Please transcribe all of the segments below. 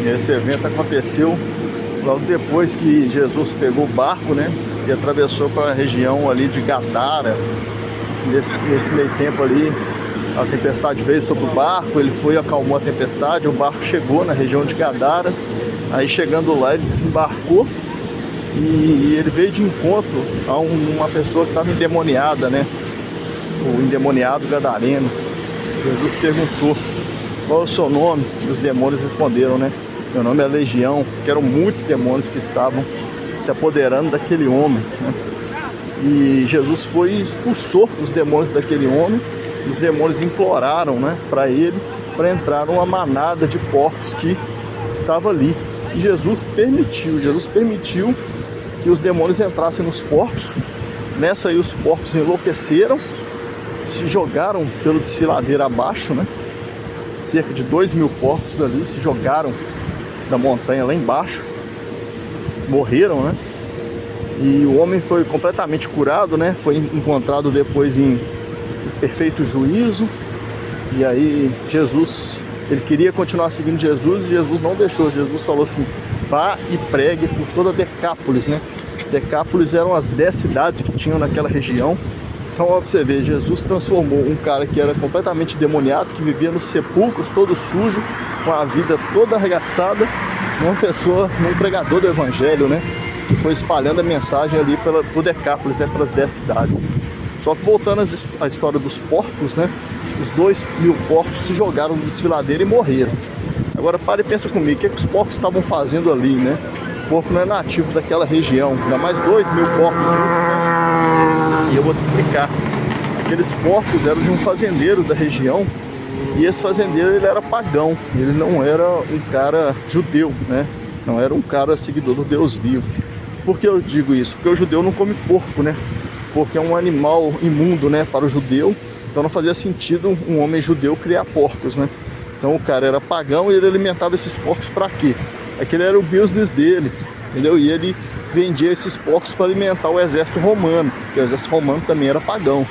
Esse evento aconteceu logo depois que Jesus pegou o barco, né, e atravessou para a região ali de Gadara. Nesse meio tempo ali, a tempestade veio sobre o barco, ele foi e acalmou a tempestade, o barco chegou na região de Gadara. Aí chegando lá, ele desembarcou e ele veio de encontro a uma pessoa que estava endemoniada, né, o endemoniado gadareno. Jesus perguntou: qual é o seu nome? E os demônios responderam, né: meu nome é Legião, que eram muitos demônios que estavam se apoderando daquele homem, né? E Jesus foi e expulsou os demônios daquele homem. Os demônios imploraram, né, para ele, para entrar numa manada de porcos que estava ali. E Jesus permitiu que os demônios entrassem nos porcos. Nessa aí os porcos enlouqueceram, se jogaram pelo desfiladeiro abaixo, né? Cerca de 2.000 porcos ali se jogaram da montanha lá embaixo, morreram, né? E o homem foi completamente curado, né? Foi encontrado depois em perfeito juízo. E aí Jesus, ele queria continuar seguindo Jesus e Jesus não deixou. Jesus falou assim: vá e pregue por toda Decápolis, né? Decápolis eram as 10 cidades que tinham naquela região. Então, ó, pra você ver, Jesus transformou um cara que era completamente demoniado, que vivia nos sepulcros, todo sujo, com a vida toda arregaçada, numa pessoa, num pregador do evangelho, né? Que foi espalhando a mensagem ali por Decápolis, né? Pelas 10 cidades. Só que voltando à história dos porcos, né? Os 2.000 porcos se jogaram no desfiladeiro e morreram. Agora para e pensa comigo, o que os porcos estavam fazendo ali, né? O porco não é nativo daquela região, ainda mais 2.000 porcos juntos. E eu vou te explicar. Aqueles porcos eram de um fazendeiro da região. E esse fazendeiro, ele era pagão. Ele não era um cara judeu, né? Não era um cara seguidor do Deus vivo. Por que eu digo isso? Porque o judeu não come porco, né? Porque é um animal imundo, né, para o judeu. Então não fazia sentido um homem judeu criar porcos, né? Então o cara era pagão e ele alimentava esses porcos para quê? Aquele era o business dele, entendeu? E ele vendia esses porcos para alimentar o exército romano, porque o exército romano também era pagão.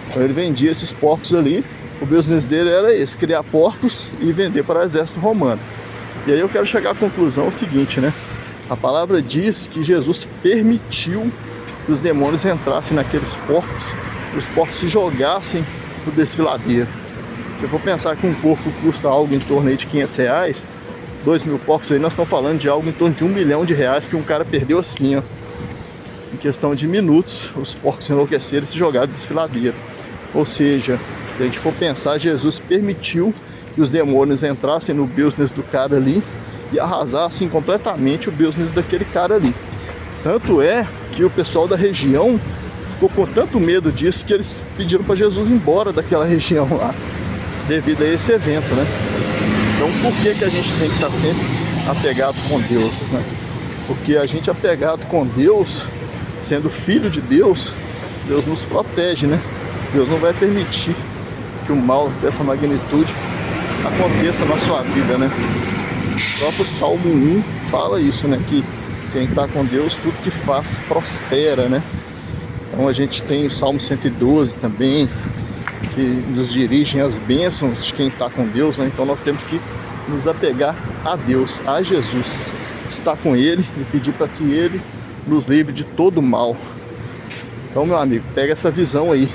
Então ele vendia esses porcos ali. O business dele era esse: criar porcos e vender para o exército romano. E aí eu quero chegar à conclusão seguinte, né? A palavra diz que Jesus permitiu que os demônios entrassem naqueles porcos, e os porcos se jogassem no desfiladeiro. Se for pensar que um porco custa algo em torno aí de R$500, 2.000 porcos aí, nós estamos falando de algo em torno de R$1 milhão que um cara perdeu assim, ó. Em questão de minutos, os porcos enlouqueceram e se jogaram no desfiladeiro. Ou seja, se a gente for pensar, Jesus permitiu que os demônios entrassem no business do cara ali e arrasassem completamente o business daquele cara ali. Tanto é que o pessoal da região ficou com tanto medo disso que eles pediram para Jesus ir embora daquela região lá, devido a esse evento, né? Então por que a gente tem que estar sempre apegado com Deus, né? Porque a gente é apegado com Deus, sendo filho de Deus, Deus nos protege, né? Deus não vai permitir que o mal dessa magnitude aconteça na sua vida, né? O próprio Salmo 1 fala isso, né? Que quem está com Deus, tudo que faz prospera, né? Então a gente tem o Salmo 112 também, que nos dirigem às bênçãos de quem está com Deus, né? Então nós temos que nos apegar a Deus, a Jesus, estar com Ele e pedir para que Ele nos livre de todo mal. Então, meu amigo, pega essa visão aí,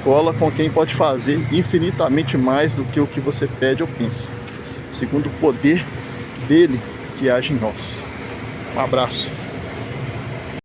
cola com quem pode fazer infinitamente mais do que o que você pede ou pensa, segundo o poder dele que age em nós. Um abraço.